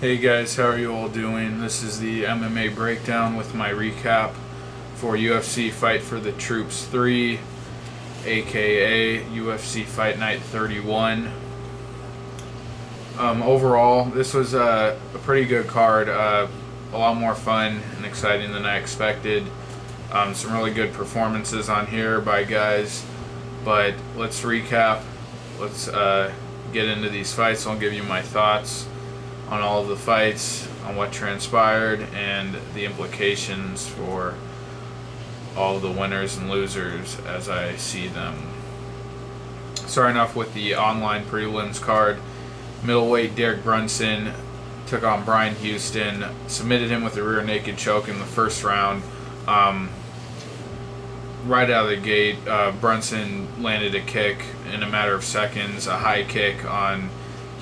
Hey guys, how are you all doing? This is the MMA breakdown with my recap for UFC Fight for the Troops 3, aka UFC Fight Night 31. Overall, this was a pretty good card. A lot more fun and exciting than I expected. Some really good performances on here by guys. But let's recap. Let's get into these fights. I'll give you my thoughts on all of the fights, on what transpired, and the implications for all of the winners and losers as I see them. Starting off with the online prelims card, middleweight Derek Brunson took on Brian Houston, submitted him with a rear naked choke in the first round. Right out of the gate, Brunson landed a kick in a matter of seconds, a high kick on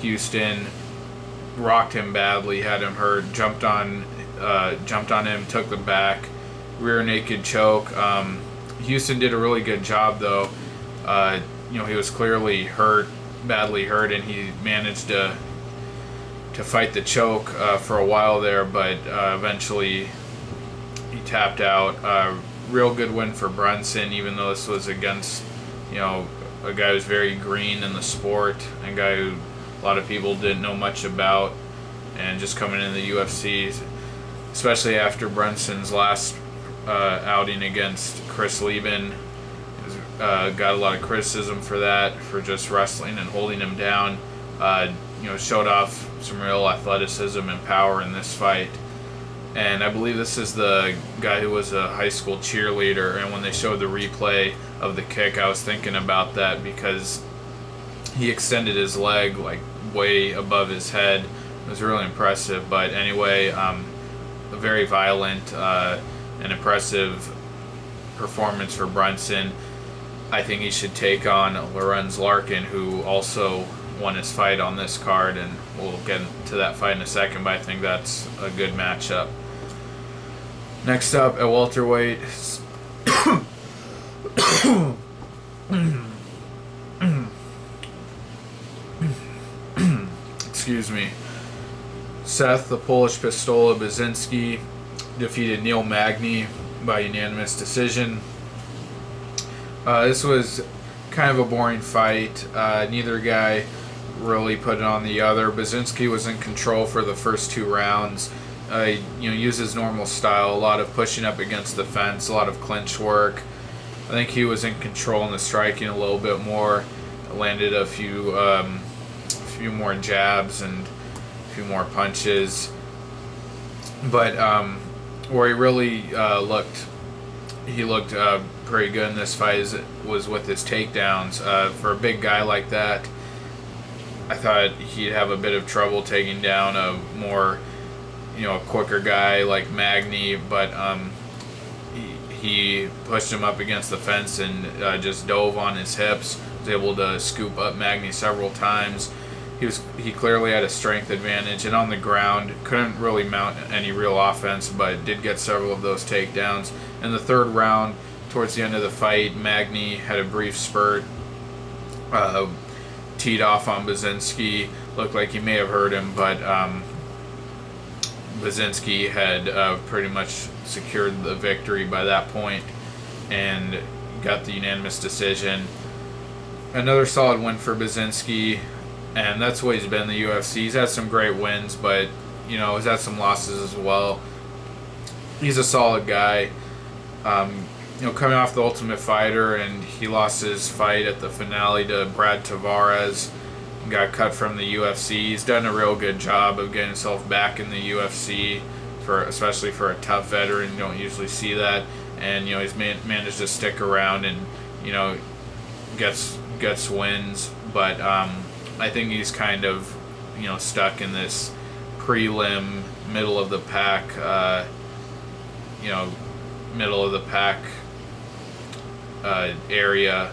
Houston, rocked him badly, had him hurt, jumped on him, took the back, rear naked choke. Houston did a really good job though. He was clearly hurt, badly hurt, and he managed to fight the choke for a while there, but eventually he tapped out. Real good win for Brunson, even though this was against a guy who's very green in the sport, and a guy who a lot of people didn't know much about, and just coming into the UFC, especially after Brunson's last outing against Chris Lieben. Got a lot of criticism for that, for just wrestling and holding him down. Showed off some real athleticism and power in this fight. And I believe this is the guy who was a high school cheerleader, and when they showed the replay of the kick, I was thinking about that because he extended his leg like way above his head. It was really impressive. But anyway, a very violent and impressive performance for Brunson. I think he should take on Lorenz Larkin, who also won his fight on this card, and we'll get to that fight in a second, but I think that's a good matchup. Next up at welterweight, excuse me, Seth the Polish Pistola Baczynski defeated Neil Magny by unanimous decision. This was kind of a boring fight. Neither guy really put it on the other. Baczynski was in control for the first two rounds. Used his normal style, a lot of pushing up against the fence, a lot of clinch work. I think he was in control in the striking a little bit more. Landed a few more jabs and a few more punches. But where he really looked pretty good in this fight was with his takedowns. For a big guy like that, I thought he'd have a bit of trouble taking down a more, a quicker guy like Magny, but he pushed him up against the fence and just dove on his hips. Was able to scoop up Magny several times. He clearly had a strength advantage, and on the ground couldn't really mount any real offense, but did get several of those takedowns. In the third round, towards the end of the fight, Magny had a brief spurt, teed off on Baczynski. Looked like he may have hurt him, but Baczynski had pretty much secured the victory by that point and got the unanimous decision. Another solid win for Baczynski, and that's what he's been in the UFC. He's had some great wins, but he's had some losses as well. He's a solid guy. Coming off the Ultimate Fighter, and he lost his fight at the finale to Brad Tavares, and got cut from the UFC. He's done a real good job of getting himself back in the UFC, especially for a tough veteran. You don't usually see that, and he's managed to stick around and gets wins. But I think he's kind of stuck in this prelim middle of the pack area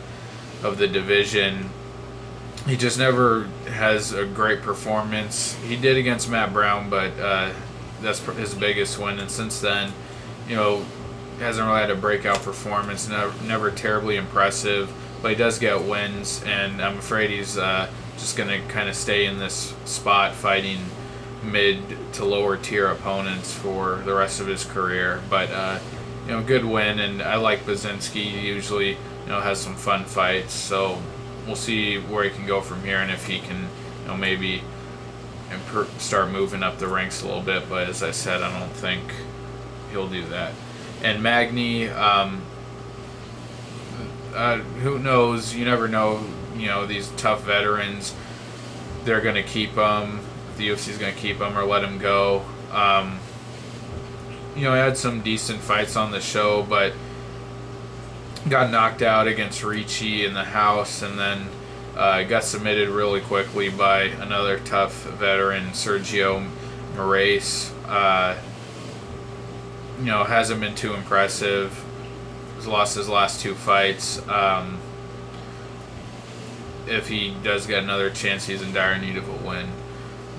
of the division. He just never has a great performance. He did against Matt Brown, but that's his biggest win, and since then, hasn't really had a breakout performance. Never terribly impressive, but he does get wins, and I'm afraid he's just going to kind of stay in this spot fighting mid to lower tier opponents for the rest of his career. But good win, and I like Basinski. He usually has some fun fights, so we'll see where he can go from here, and if he can maybe start moving up the ranks a little bit. But as I said, I don't think he'll do that. And Magny, who knows? You never know. These tough veterans, they're going to keep him. The UFC's going to keep him or let him go. He had some decent fights on the show, but got knocked out against Ricci in the house, and then got submitted really quickly by another tough veteran, Sergio Moraes. Hasn't been too impressive. He's lost his last 2 fights. If he does get another chance, he's in dire need of a win.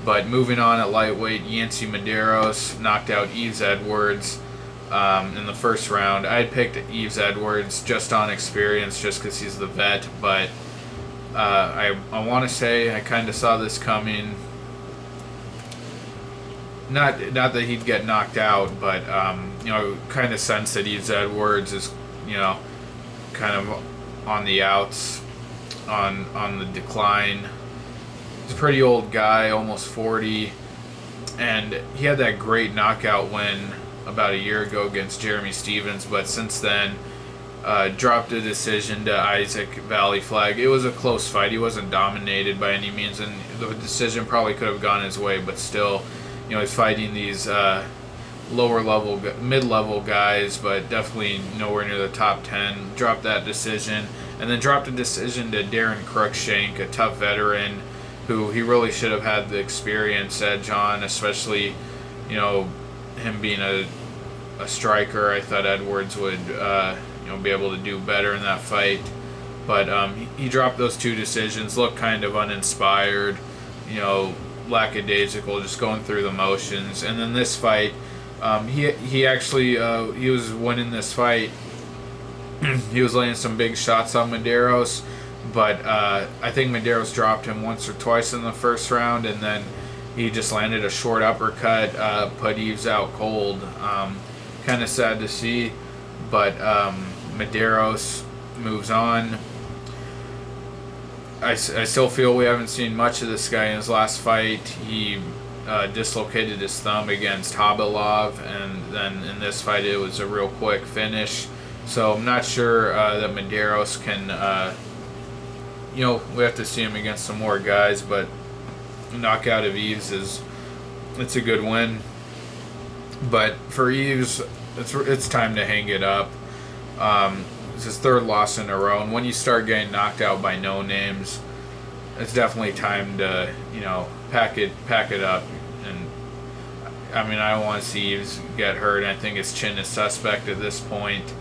But moving on at lightweight, Yancy Medeiros knocked out Yves Edwards in the first round. I had picked Yves Edwards just on experience, just because he's the vet, but I want to say I kind of saw this coming. Not that he'd get knocked out, but kind of sense that Yves Edwards is kind of on the outs, on the decline. He's a pretty old guy, almost 40, and he had that great knockout win about a year ago against Jeremy Stevens, but since then dropped a decision to Isaac Valleyflag. It was a close fight. He wasn't dominated by any means, and the decision probably could have gone his way, but still, he's fighting these mid-level guys, but definitely nowhere near the top 10. Dropped that decision, and then dropped a decision to Darren Cruikshank, a tough veteran who he really should have had the experience edge on, especially, him being a striker. I thought Edwards would, be able to do better in that fight. But he dropped those 2 decisions, looked kind of uninspired, lackadaisical, just going through the motions. And then this fight, he actually, he was winning this fight. He was laying some big shots on Medeiros, but I think Medeiros dropped him once or twice in the first round, and then he just landed a short uppercut, put Yves out cold. Kind of sad to see, but Medeiros moves on. I still feel we haven't seen much of this guy in his last fight. He dislocated his thumb against Habilov, and then in this fight it was a real quick finish. So I'm not sure that Medeiros can, we have to see him against some more guys, but knockout of Yves it's a good win. But for Yves, it's time to hang it up. It's his 3rd loss in a row, and when you start getting knocked out by no names, it's definitely time to pack it up. And I don't want to see Yves get hurt. I think his chin is suspect at this point.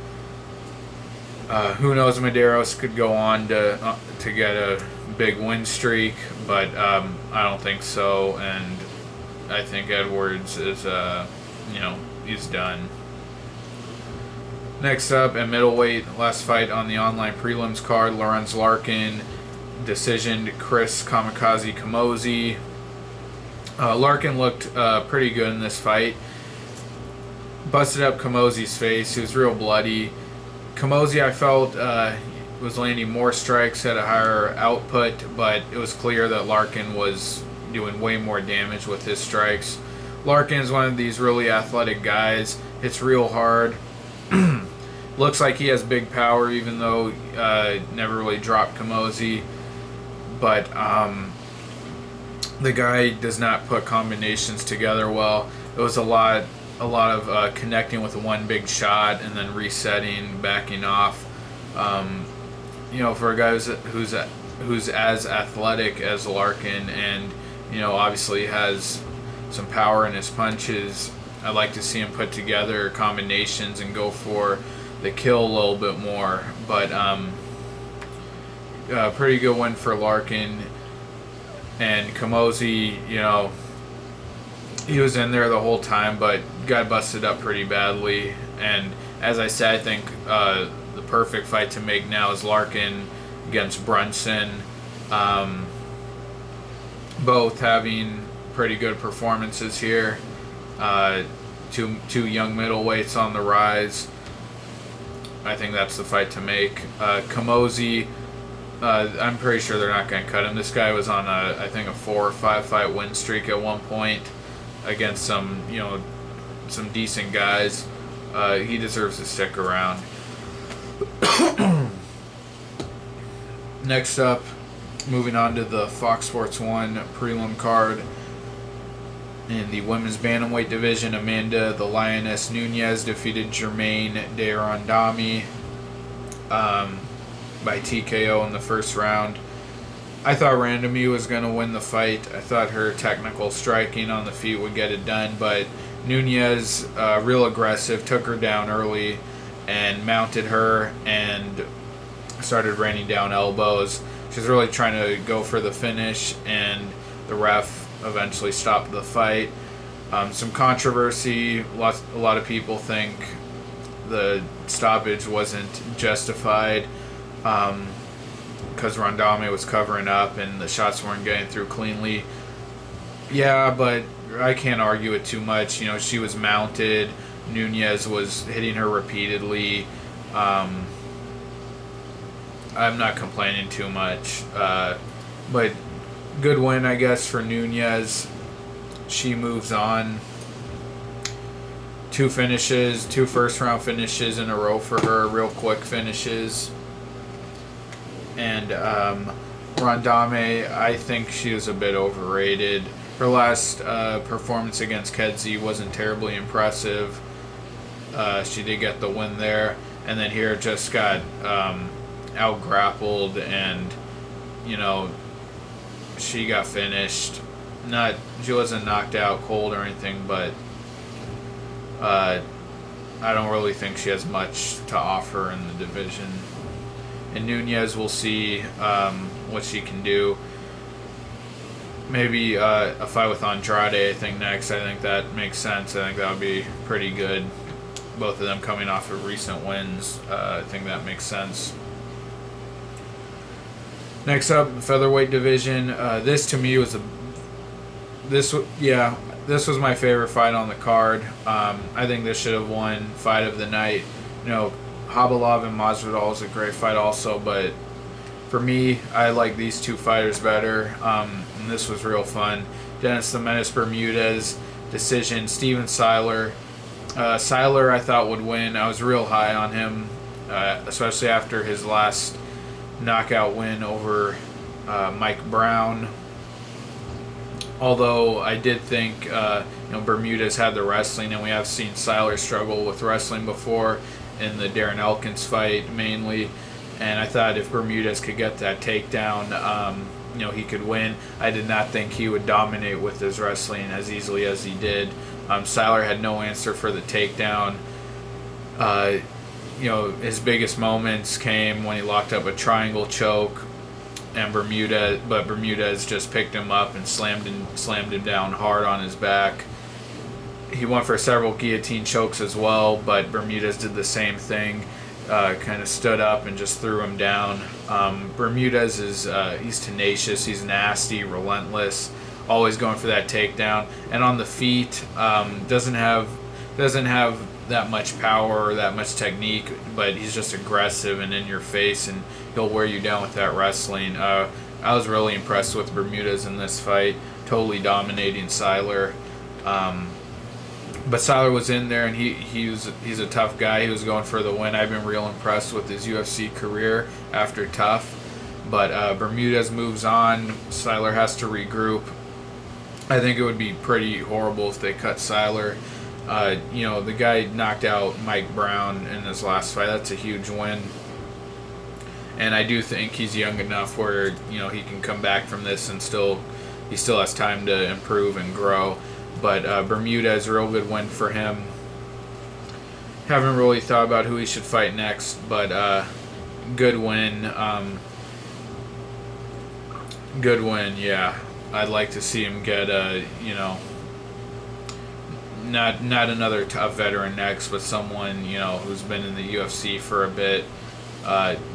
Who knows? Medeiros could go on to get a big win streak, but I don't think so. And I think Edwards is he's done. Next up, at middleweight, last fight on the online prelims card, Lorenz Larkin decisioned Chris Kamikaze Kamosi. Larkin looked pretty good in this fight. Busted up Kamosi's face. He was real bloody. Kamosi, I felt, was landing more strikes, had a higher output, but it was clear that Larkin was doing way more damage with his strikes. Larkin is one of these really athletic guys. Hits real hard. Looks like he has big power, even though never really dropped Kamosi. But the guy does not put combinations together well. It was a lot of connecting with one big shot and then resetting, backing off. For a guy who's as athletic as Larkin, and obviously has some power in his punches, I'd like to see him put together combinations and go for the kill a little bit more. But pretty good win for Larkin. And Kamosi, he was in there the whole time, but got busted up pretty badly. And as I said, I think the perfect fight to make now is Larkin against Brunson. Both having pretty good performances here. Two young middleweights on the rise. I think that's the fight to make. Kamosi, I'm pretty sure they're not going to cut him. This guy was on I think a 4 or 5 fight win streak at one point against some decent guys. He deserves to stick around. Next up, moving on to the Fox Sports 1 prelim card. In the women's bantamweight division, Amanda the Lioness Nunes defeated Germaine de Randami by TKO in the first round. I thought Randami was going to win the fight. I thought her technical striking on the feet would get it done, but Nunes, real aggressive, took her down early and mounted her and started raining down elbows. She's really trying to go for the finish, and the ref eventually stopped the fight. Some controversy. A lot of people think the stoppage wasn't justified because Randami was covering up and the shots weren't getting through cleanly. Yeah, but I can't argue it too much. She was mounted. Nunes was hitting her repeatedly. I'm not complaining too much. But good win, I guess, for Nunes. She moves on. 2 first-round finishes in a row for her, real quick finishes. And Randami, I think she was a bit overrated. Her last performance against Kedzie wasn't terribly impressive. She did get the win there. And then here just got out-grappled and, she got finished. She wasn't knocked out cold or anything, but I don't really think she has much to offer in the division. And Nunes, we'll see what she can do. Maybe a fight with Andrade, I think, next. I think that makes sense. I think that would be pretty good. Both of them coming off of recent wins. I think that makes sense. Next up, featherweight division. This to me was this was my favorite fight on the card. I think this should have won fight of the night. Khabilov and Masvidal is a great fight also, but for me, I like these two fighters better. And this was real fun. Dennis the Menace Bermudez decision. Steven Siler. Siler I thought would win. I was real high on him, especially after his last knockout win over Mike Brown. Although I did think Bermudez had the wrestling, and we have seen Siler struggle with wrestling before in the Darren Elkins fight mainly. And I thought if Bermudez could get that takedown, he could win. I did not think he would dominate with his wrestling as easily as he did. Siler had no answer for the takedown. His biggest moments came when he locked up a triangle choke, and Bermudez just picked him up and slammed him down hard on his back. He went for several guillotine chokes as well, but Bermudez did the same thing. Kind of stood up and just threw him down. Bermudez he's tenacious, he's nasty, relentless, always going for that takedown. And on the feet, doesn't have that much power or that much technique, but he's just aggressive and in your face, and he'll wear you down with that wrestling. I was really impressed with Bermudez in this fight, totally dominating Siler. But Siler was in there, and he's a tough guy. He was going for the win. I've been real impressed with his UFC career after TUF. But Bermudez moves on. Siler has to regroup. I think it would be pretty horrible if they cut Siler. The guy knocked out Mike Brown in his last fight. That's a huge win. And I do think he's young enough where, he can come back from this and he still has time to improve and grow. But Bermudez, a real good win for him. Haven't really thought about who he should fight next, but good win. Good win, yeah. I'd like to see him get not another tough veteran next, but someone who's been in the UFC for a bit.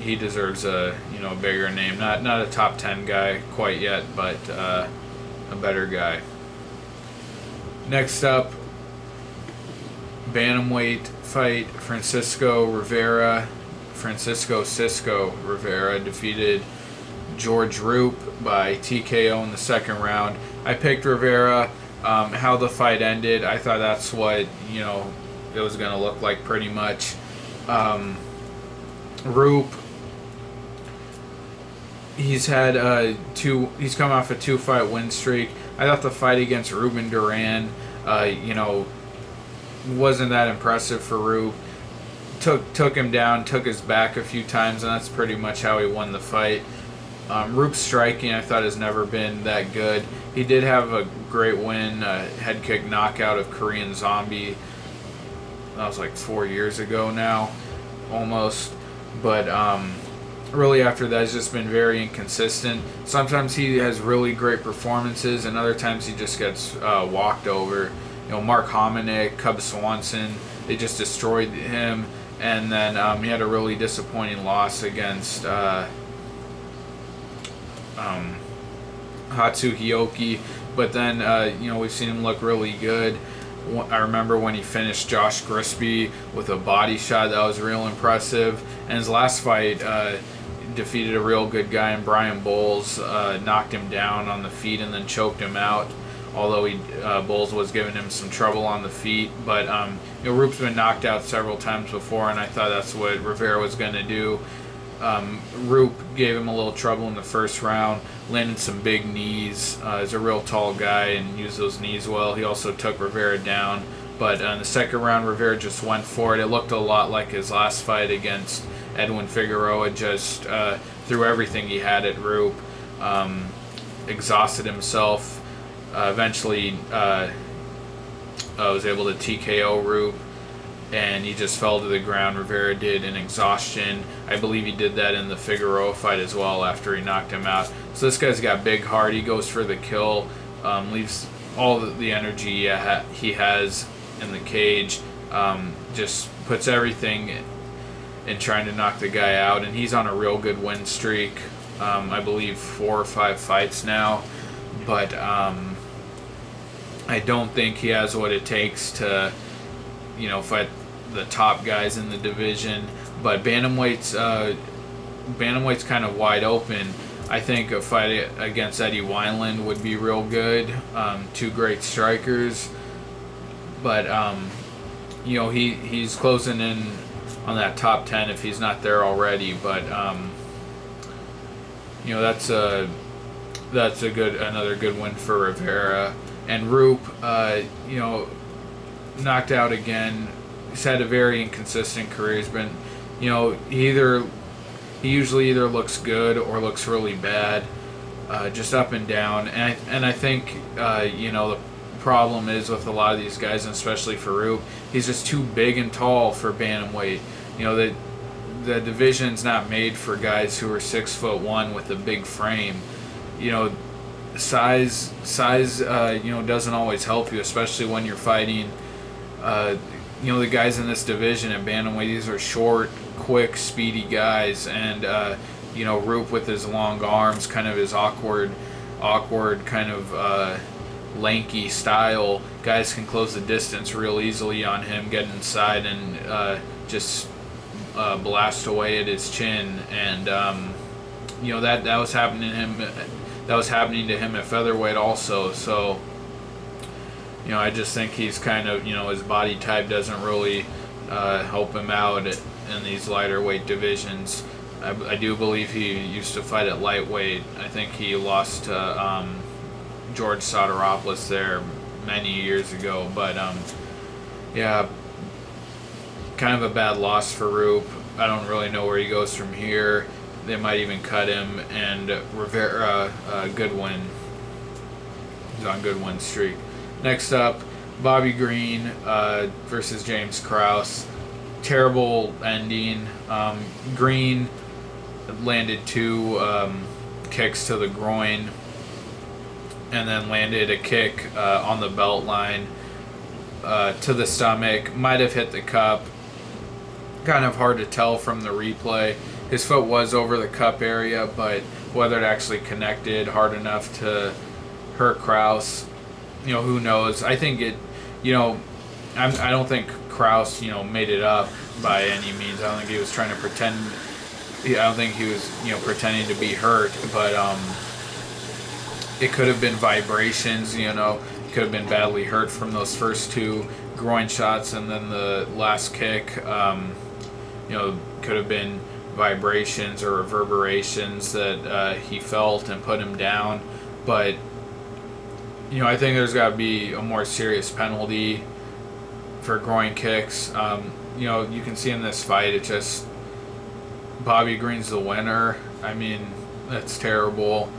He deserves a bigger name. Not a top 10 guy quite yet, but a better guy. Next up, bantamweight fight, Francisco Cisco Rivera defeated George Roop by TKO in the second round. I picked Rivera. How the fight ended, I thought that's what, it was going to look like pretty much. Roop, he's come off a 2-fight win streak. I thought the fight against Ruben Duran, wasn't that impressive for Roop. Took him down, took his back a few times, and that's pretty much how he won the fight. Roop's striking, I thought, has never been that good. He did have a great win, head kick knockout of Korean Zombie. That was like 4 years ago now, almost. But really after that, he's just been very inconsistent. Sometimes he has really great performances, and other times he just gets walked over. Mark Hominick, Cub Swanson, they just destroyed him. And then he had a really disappointing loss against Hatsuhioki. But then, we've seen him look really good. I remember when he finished Josh Grisby with a body shot. That was real impressive. And his last fight, defeated a real good guy in Brian Bowles, knocked him down on the feet and then choked him out. Although Bowles was giving him some trouble on the feet. But Roop's been knocked out several times before, and I thought that's what Rivera was going to do. Roop gave him a little trouble in the first round, landed some big knees. He's a real tall guy and used those knees well. He also took Rivera down. But in the second round, Rivera just went for it. It looked a lot like his last fight against Edwin Figueroa, just threw everything he had at Roop, exhausted himself. Eventually was able to TKO Roop, and he just fell to the ground. Rivera did in exhaustion. I believe he did that in the Figueroa fight as well after he knocked him out. So this guy's got big heart. He goes for the kill, leaves all the energy he has in the cage, just puts everything in trying to knock the guy out, and he's on a real good win streak. I believe 4 or 5 fights now, but I don't think he has what it takes to, fight the top guys in the division. But bantamweight's kind of wide open. I think a fight against Eddie Wineland would be real good. 2 great strikers, but he's closing in on that top 10 if he's not there already. But that's another good win for Rivera. And Roop, knocked out again. He's had a very inconsistent career. He's been, he usually either looks good or looks really bad, just up and down. And I think, the problem is with a lot of these guys, and especially for Roop, he's just too big and tall for bantamweight. The division's not made for guys who are 6'1" with a big frame. Size doesn't always help you, especially when you're fighting the guys in this division at bantamweight. These are short, quick, speedy guys, and Roop with his long arms, kind of his awkward kind of lanky style, guys can close the distance real easily on him, get inside and just blast away at his chin. And that was happening to him. That was happening to him at featherweight also. So, I just think he's kind of, his body type doesn't really help him out in these lighter weight divisions. I do believe he used to fight at lightweight. I think he lost to George Soteropoulos there many years ago. But, kind of a bad loss for Roop. I don't really know where he goes from here. They might even cut him. And Rivera, good win. He's on a good win streak. Next up, Bobby Green versus James Krause. Terrible ending. Green landed 2 kicks to the groin, and then landed a kick on the belt line to the stomach. Might have hit the cup. Kind of hard to tell from the replay. His foot was over the cup area, but whether it actually connected hard enough to hurt Krause, who knows? I think it, you know, I don't think Kraus, made it up by any means. I don't think he was trying to pretend. I don't think he was, pretending to be hurt. But it could have been vibrations. He could have been badly hurt from those first two groin shots, and then the last kick. Could have been vibrations or reverberations that he felt and put him down. But I think there's got to be a more serious penalty for groin kicks. You can see in this fight, it just Bobby Green's the winner. I mean, that's terrible.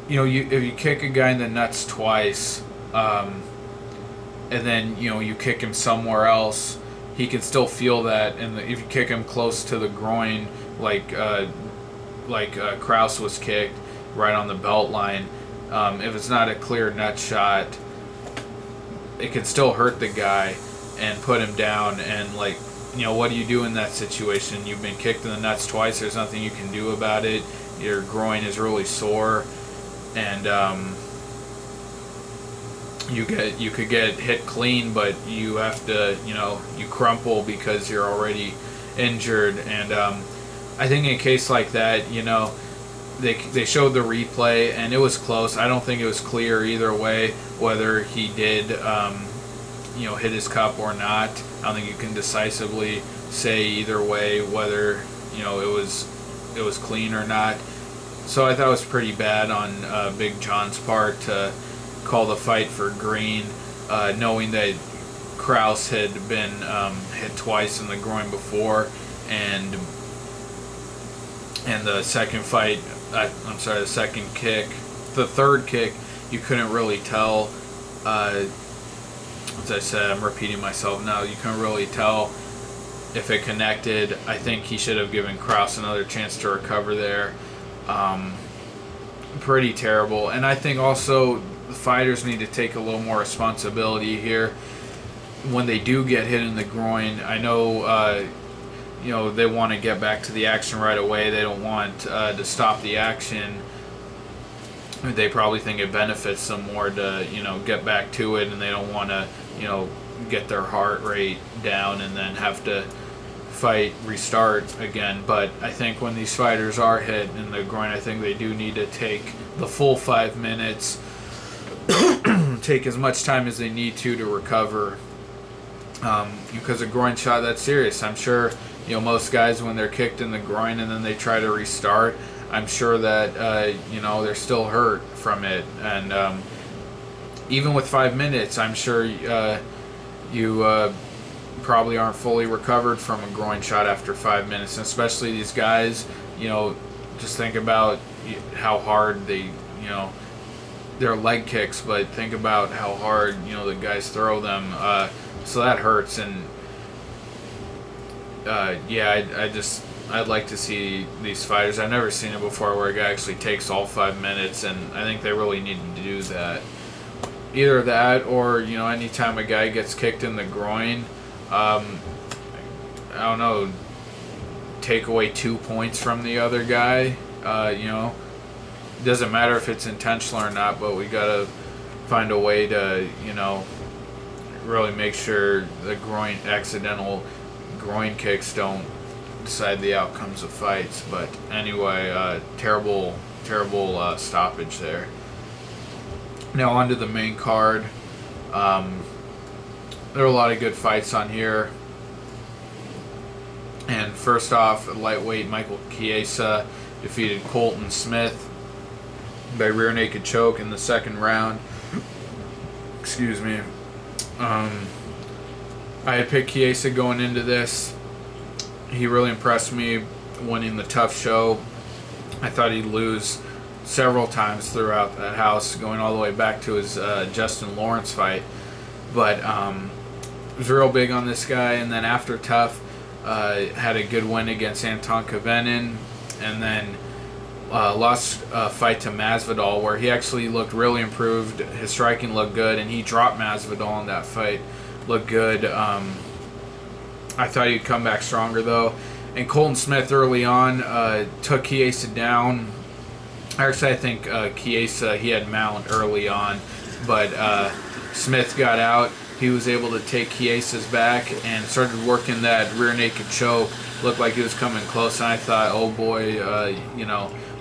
If you kick a guy in the nuts twice, and then you kick him somewhere else, he can still feel that. And if you kick him close to the groin, like Kraus was kicked right on the belt line, if it's not a clear nut shot, it can still hurt the guy and put him down. And what do you do in that situation? You've been kicked in the nuts twice. There's nothing you can do about it. Your groin is really sore, and you could get hit clean, but you have to you crumple because you're already injured. And I think in a case like that, they showed the replay and it was close. I don't think it was clear either way whether he did hit his cup or not. I don't think you can decisively say either way whether it was clean or not. So I thought it was pretty bad on Big John's part to call the fight for Green, knowing that Kraus had been hit twice in the groin before, and the second fight, the second kick, the third kick, you couldn't really tell. As I said, I'm repeating myself now. You couldn't really tell if it connected. I think he should have given Kraus another chance to recover there. Pretty terrible. And I think also the fighters need to take a little more responsibility here when they do get hit in the groin. I know they want to get back to the action right away. They don't want to stop the action. They probably think it benefits them more to get back to it, and they don't want to get their heart rate down and then have to restart again. But I think when these fighters are hit in the groin, I think they do need to take the full 5 minutes, take as much time as they need to recover, because a groin shot, that's serious. I'm sure most guys, when they're kicked in the groin and then they try to restart, I'm sure that they're still hurt from it. And even with 5 minutes, I'm sure you probably aren't fully recovered from a groin shot after 5 minutes. And especially these guys, just think about how hard their leg kicks, but think about how hard the guys throw them. So that hurts. And I'd like to see these fighters. I've never seen it before where a guy actually takes all 5 minutes, and I think they really need to do that. Either that, or anytime a guy gets kicked in the groin, I don't know, take away 2 points from the other guy. It doesn't matter if it's intentional or not, but we gotta find a way to really make sure the accidental groin kicks don't decide the outcomes of fights. But anyway, terrible stoppage there. Now on to the main card. There are a lot of good fights on here. And first off, lightweight Michael Chiesa defeated Colton Smith by rear naked choke in the second round. Excuse me. I had picked Chiesa going into this. He really impressed me winning the tough show. I thought he'd lose several times throughout that house, going all the way back to his Justin Lawrence fight. But was real big on this guy. And then after tough, had a good win against Anton Kavenin, and then lost a fight to Masvidal where he actually looked really improved. His striking looked good, and he dropped Masvidal in that fight. Looked good. I thought he'd come back stronger though. And Colton Smith early on took Chiesa down Actually, I think Chiesa, he had mount early on, but Smith got out. He was able to take Chiesa's back and started working that rear naked choke. Looked like he was coming close, and I thought, oh boy,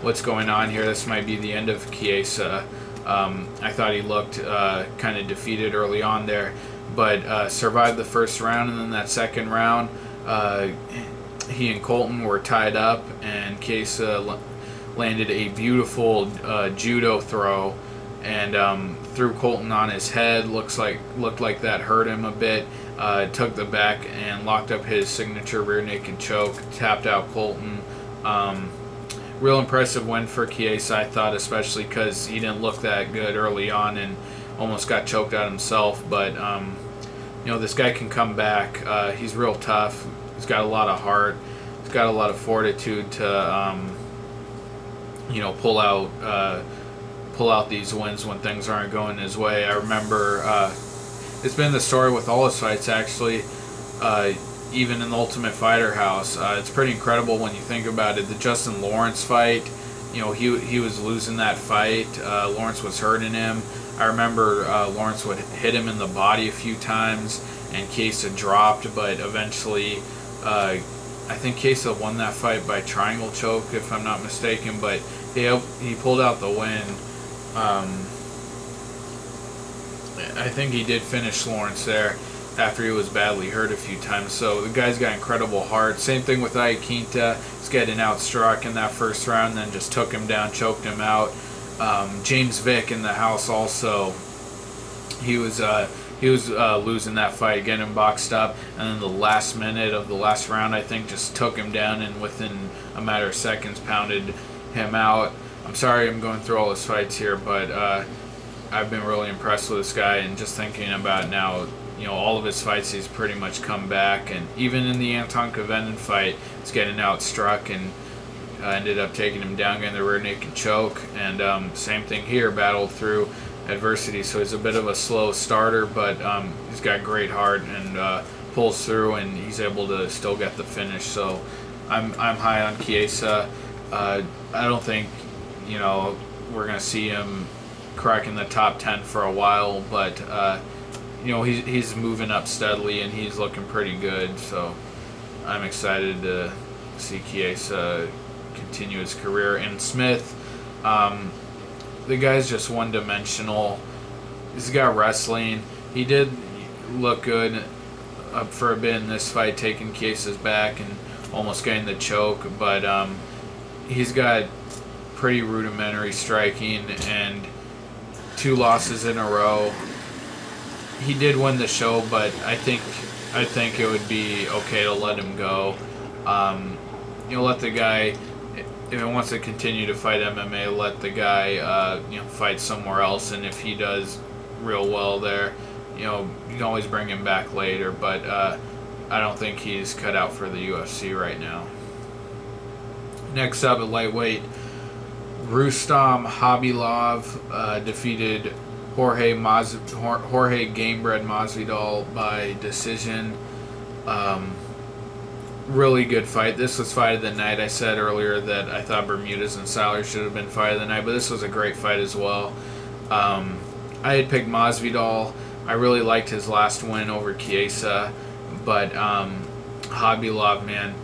what's going on here? This might be the end of Chiesa. I thought he looked kind of defeated early on there, but survived the first round, and then that second round, he and Colton were tied up, and Chiesa landed a beautiful judo throw and threw Colton on his head. Looked like that hurt him a bit. Took the back and locked up his signature rear naked choke. Tapped out Colton. Real impressive win for Chiesa, I thought, especially because he didn't look that good early on and almost got choked out himself. But this guy can come back. He's real tough. He's got a lot of heart. He's got a lot of fortitude to pull out these wins when things aren't going his way. I remember it's been the story with all his fights, actually. Even in the Ultimate Fighter house, it's pretty incredible when you think about it. The Justin Lawrence fight, he was losing that fight. Lawrence was hurting him. I remember Lawrence would hit him in the body a few times, and Chiesa dropped, but eventually, I think Chiesa won that fight by triangle choke, if I'm not mistaken. But he pulled out the win. I think he did finish Lawrence there after he was badly hurt a few times. So the guy's got incredible heart. Same thing with Iaquinta. He's getting outstruck in that first round, then just took him down, choked him out. James Vick in the house also. He was losing that fight, getting him boxed up, and then the last minute of the last round, I think, just took him down and within a matter of seconds pounded him out. I'm sorry I'm going through all his fights here, but I've been really impressed with this guy, and just thinking about now, all of his fights, he's pretty much come back, and even in the Anton Kavenin fight, he's getting outstruck and ended up taking him down, getting the rear naked choke, and same thing here, battled through adversity, so he's a bit of a slow starter, but he's got great heart and pulls through, and he's able to still get the finish. So I'm high on Chiesa. I don't think we're gonna see him cracking the top 10 for a while, but he's moving up steadily and he's looking pretty good. So I'm excited to see Chiesa continue his career. And Smith, the guy's just one-dimensional. He's got wrestling. He did look good up for a bit in this fight, taking Chiesa's back and almost getting the choke, but he's got pretty rudimentary striking and 2 losses in a row. He did win the show, but I think it would be okay to let him go. Let the guy, if he wants to continue to fight MMA, let the guy fight somewhere else, and if he does real well there, you can always bring him back later. But I don't think he's cut out for the UFC right now. Next up at lightweight, Rustam Khabilov defeated Jorge Gamebred Masvidal by decision. Really good fight. This was fight of the night. I said earlier that I thought Bermudez and Siler should have been fight of the night, but this was a great fight as well. I had picked Masvidal. I really liked his last win over Chiesa, but Khabilov, man,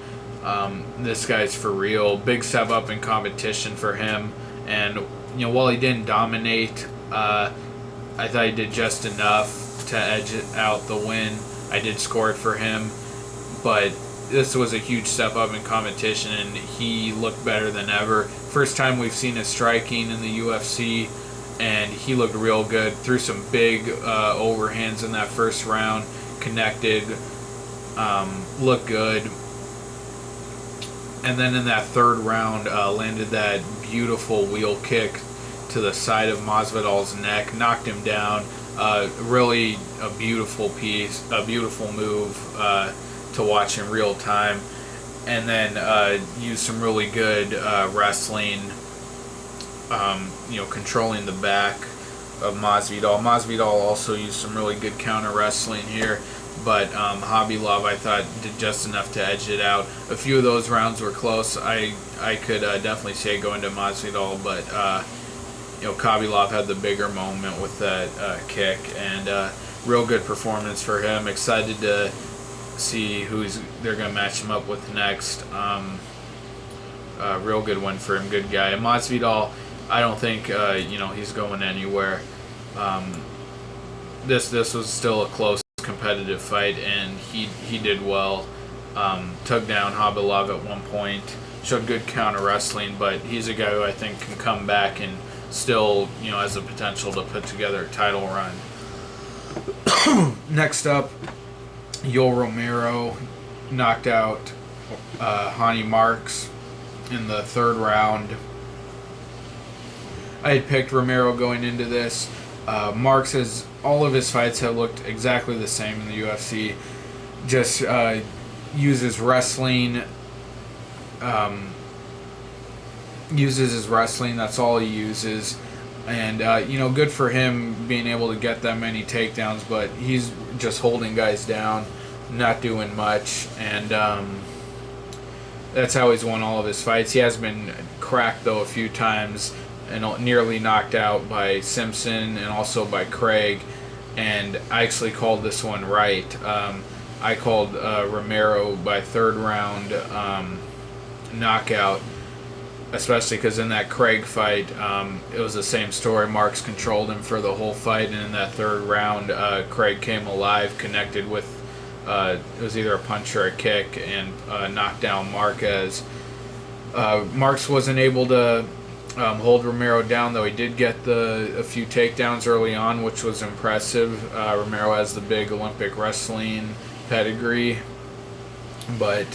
this guy's for real. Big step up in competition for him, and while he didn't dominate, I thought he did just enough to edge out the win. I did score it for him, but this was a huge step up in competition, and he looked better than ever. First time we've seen his striking in the UFC, and he looked real good. Threw some big overhands in that first round, connected, looked good. And then in that third round, landed that beautiful wheel kick to the side of Masvidal's neck, knocked him down. Really a beautiful piece, a beautiful move to watch in real time. And then used some really good wrestling, controlling the back of Masvidal. Masvidal also used some really good counter wrestling here, but Khabilov, I thought, did just enough to edge it out. A few of those rounds were close. I I could definitely say going to Masvidal, but Khabibulov had the bigger moment with that kick, and real good performance for him. Excited to see they're going to match him up with next. Real good win for him. Good guy. Masvidal, I don't think he's going anywhere. This was still a close competitive fight, and he did well. Took down Khabibulov at one point. Showed good counter wrestling, but he's a guy who I think can come back and still has the potential to put together a title run. Next up, Yoel Romero knocked out Hani Marks in the third round. I had picked Romero going into this. Marks all of his fights have looked exactly the same in the UFC. Just uses wrestling. Uses his wrestling. That's all he uses. And, good for him being able to get that many takedowns, but he's just holding guys down, not doing much. And that's how he's won all of his fights. He has been cracked, though, a few times and nearly knocked out by Simpson and also by Craig. And I actually called this one right. I called Romero by third round knockout, especially because in that Craig fight, it was the same story. Marks controlled him for the whole fight, and in that third round, Craig came alive, connected with, it was either a punch or a kick, and knocked down Marquez. Marks wasn't able to hold Romero down, though he did get a few takedowns early on, which was impressive. Romero has the big Olympic wrestling pedigree, but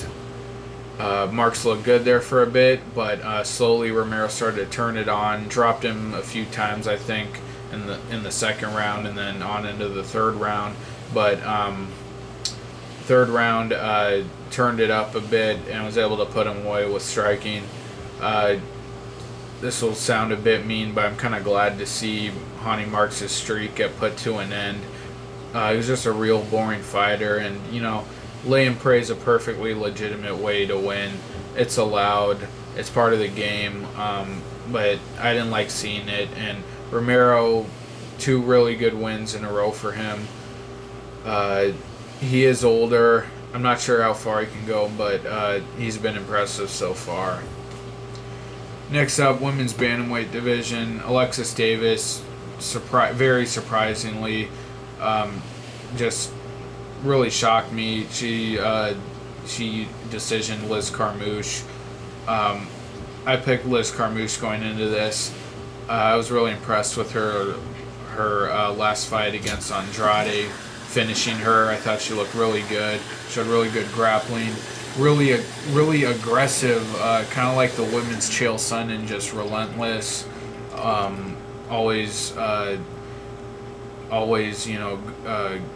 Marks looked good there for a bit, but slowly Romero started to turn it on, dropped him a few times, I think, in the second round, and then on into the third round. But third round turned it up a bit and was able to put him away with striking. This will sound a bit mean, but I'm kind of glad to see Hani Marks' streak get put to an end. He was just a real boring fighter, and lay and pray is a perfectly legitimate way to win. It's allowed. It's part of the game. But I didn't like seeing it. And Romero, 2 really good wins in a row for him. He is older. I'm not sure how far he can go, but he's been impressive so far. Next up, women's bantamweight division. Alexis Davis, very surprisingly, just really shocked me. She decisioned Liz Carmouche. I picked Liz Carmouche going into this. I was really impressed with her last fight against Andrade, finishing her. I thought she looked really good. Showed really good grappling. Really aggressive, kind of like the women's Chael Sonnen, just relentless. Always,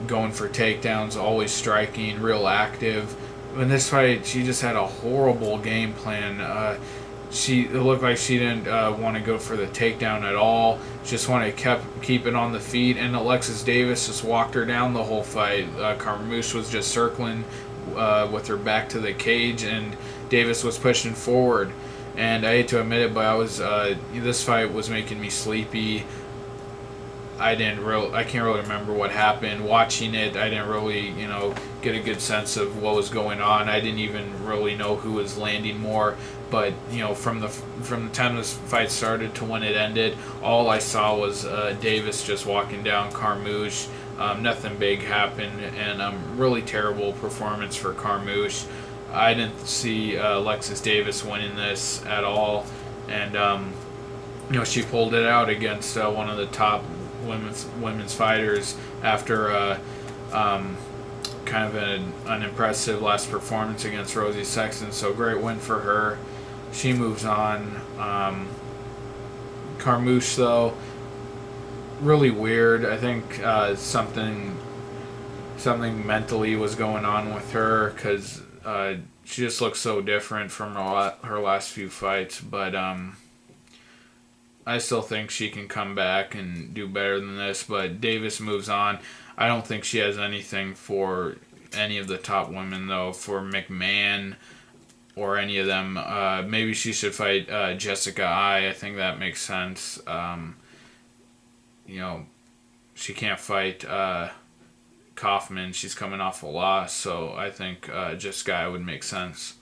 going for takedowns, always striking, real active. In this fight, she just had a horrible game plan. It looked like she didn't want to go for the takedown at all. Just wanted to keep it on the feet, and Alexis Davis just walked her down the whole fight. Carmouche was just circling with her back to the cage, and Davis was pushing forward. And I hate to admit it, but this fight was making me sleepy. I can't really remember what happened. Watching it, I didn't really, get a good sense of what was going on. I didn't even really know who was landing more. But from the time this fight started to when it ended, all I saw was Davis just walking down Carmouche. Nothing big happened, and really terrible performance for Carmouche. I didn't see Alexis Davis winning this at all, and she pulled it out against one of the top women's fighters after kind of an unimpressive last performance against Rosie Sexton. So great win for her. She moves on. Carmouche, though, really weird. I think something mentally was going on with her, because she just looks so different from her last few fights. But I still think she can come back and do better than this. But Davis moves on. I don't think she has anything for any of the top women, though. For McMahon, or any of them. Maybe she should fight Jessica I. I think that makes sense. You know, she can't fight Kaufman. She's coming off a loss, so I think Jessica I would make sense.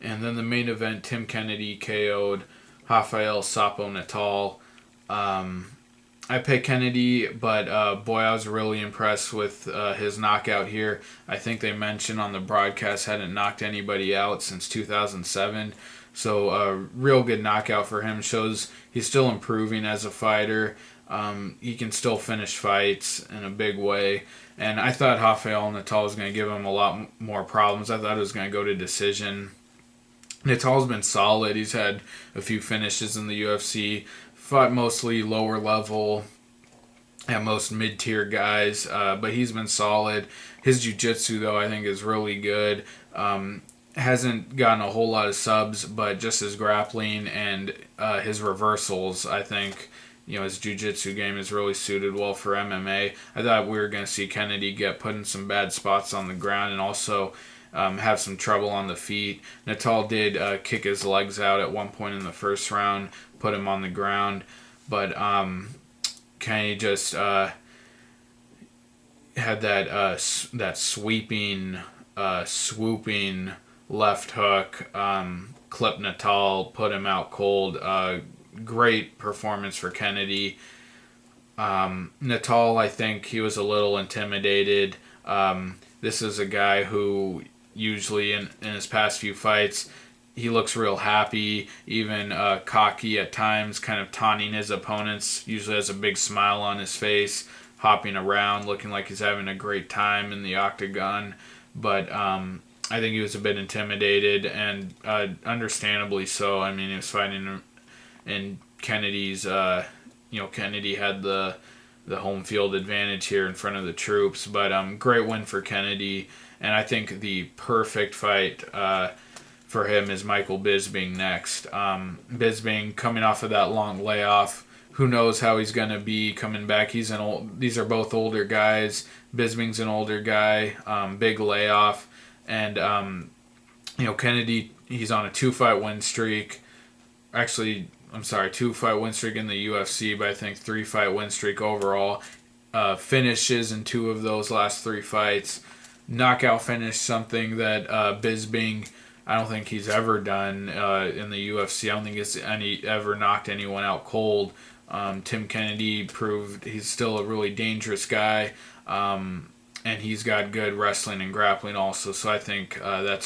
And then the main event, Tim Kennedy KO'd Rafael Sapo Natal. I picked Kennedy, but boy, I was really impressed with his knockout here. I think they mentioned on the broadcast hadn't knocked anybody out since 2007. So a real good knockout for him. Shows he's still improving as a fighter. He can still finish fights in a big way. And I thought Rafael Natal was going to give him a lot more problems. I thought it was going to go to decision. Natal's been solid. He's had a few finishes in the UFC. Fought mostly lower level, at most mid-tier guys, but he's been solid. His jiu-jitsu, though, I think is really good. Hasn't gotten a whole lot of subs, but just his grappling and his reversals, I think, his jiu-jitsu game is really suited well for MMA. I thought we were going to see Kennedy get put in some bad spots on the ground and also have some trouble on the feet. Natal did kick his legs out at one point in the first round, put him on the ground, but Kennedy just had that sweeping, swooping left hook, clipped Natal, put him out cold. Great performance for Kennedy. Natal, I think he was a little intimidated. This is a guy who usually in his past few fights, he looks real happy, even cocky at times, kind of taunting his opponents, usually has a big smile on his face, hopping around, looking like he's having a great time in the octagon. But I think he was a bit intimidated, and understandably so. I mean, he was fighting in Kennedy's, Kennedy had the home field advantage here in front of the troops. But great win for Kennedy. And I think the perfect fight for him is Michael Bisping next. Bisping coming off of that long layoff. Who knows how he's going to be coming back. These are both older guys. Bisping's an older guy. Big layoff. And, Kennedy, he's on a 2-fight win streak. Actually, 2-fight win streak in the UFC, but I think 3-fight win streak overall. Finishes in 2 of those last 3 fights. Knockout finish, something that Bisping, I don't think he's ever done in the UFC. I don't think he's ever knocked anyone out cold. Tim Kennedy proved he's still a really dangerous guy, and he's got good wrestling and grappling also. So I think that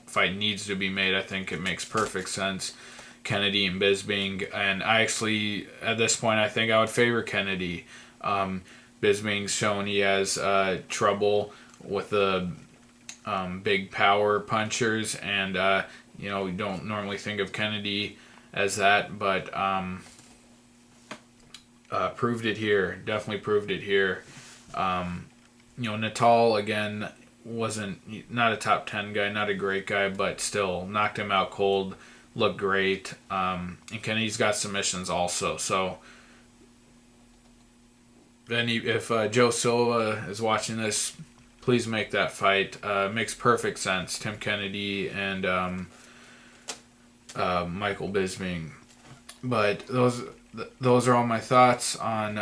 fight needs to be made. I think it makes perfect sense. Kennedy and Bisping, and I actually, at this point, I think I would favor Kennedy. Bisping's shown he has trouble with the big power punchers, and you don't normally think of Kennedy as that, but proved it here. Definitely proved it here. Natal again not a top 10 guy, not a great guy, but still knocked him out cold. Looked great, and Kennedy's got submissions also. So then if Joe Silva is watching this, please make that fight. Makes perfect sense. Tim Kennedy and Michael Bisping. But those are all my thoughts on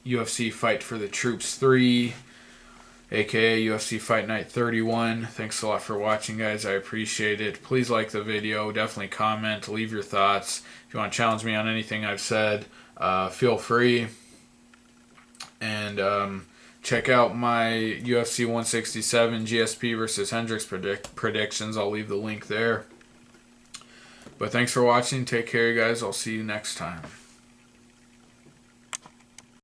UFC Fight for the Troops 3, aka UFC Fight Night 31. Thanks a lot for watching, guys. I appreciate it. Please like the video. Definitely comment. Leave your thoughts. If you want to challenge me on anything I've said, feel free. And check out my UFC 167 GSP versus Hendricks predictions. I'll leave the link there. But thanks for watching. Take care, you guys. I'll see you next time.